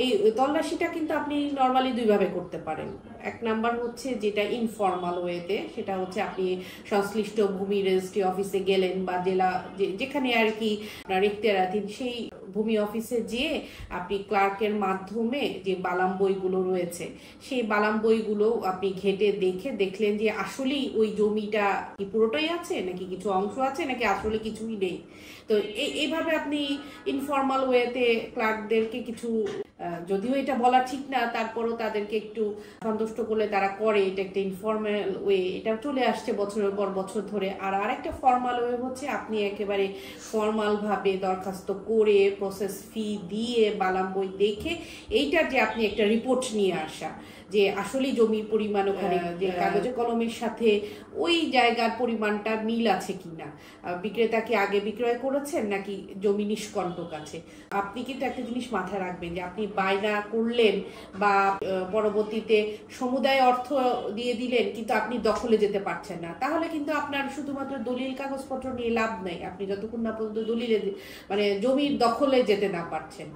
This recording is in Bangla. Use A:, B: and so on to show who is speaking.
A: এই তল্লাশিটা কিন্তু আপনি নর্মালি দুইভাবে করতে পারেন। এক নাম্বার হচ্ছে যেটা ইনফর্মাল ওয়েতে, সেটা হচ্ছে আপনি সংশ্লিষ্ট ভূমি রেজিস্ট্রি অফিসে গেলেন বা জেলা যেখানে আর কি আপনার এখতিয়ারাধীন সেই ভূমি অফিসে যেয়ে আপনি ক্লার্কের মাধ্যমে যে বালাম বইগুলো রয়েছে সেই বালাম বইগুলো আপনি ঘেটে দেখলেন যে আসলেই ওই জমিটা কি পুরোটাই আছে নাকি কিছু অংশ আছে নাকি আসলে কিছুই নেই। তো এইভাবে আপনি ইনফর্মাল ওয়েতে ক্লার্কদেরকে কিছু, যদিও এটা বলা ঠিক না, তারপরও তাদেরকে একটু সন্তুষ্ট করলে তারা করে। এটা একটা ইনফর্মাল ওয়ে, এটা চলে আসছে বছরের পর বছর ধরে। আর আরেকটা ফর্মাল ওয়ে হচ্ছে আপনি একেবারে ফর্মাল ভাবে দরখাস্ত করে প্রসেস ফি দিয়ে বালাম বই দেখে এইটার যে আপনি একটা রিপোর্ট নিয়ে আসা যে আসলে জমির পরিমাণ ওখানে যে কাগজে কলমের সাথে ওই জায়গার পরিমাণটা মিল আছে কিনা, বিক্রেতা কি আগে বিক্রয় করেছেন নাকি জমি নিষ্কণ্টক আছে। আপনি কিন্তু একটা জিনিস মাথায় রাখবেন যে আপনি বায়না করলেন বা পরবর্তীতে সমুদায় অর্থ দিয়ে দিলেন কিন্তু আপনি দখলে যেতে পারছেন না, তাহলে কিন্তু আপনার শুধুমাত্র দলিল কাগজপত্র নিয়ে লাভ নেই, আপনি যতক্ষণ না পর্যন্ত দলিলে মানে জমির দখলে যেতে না পারছেন।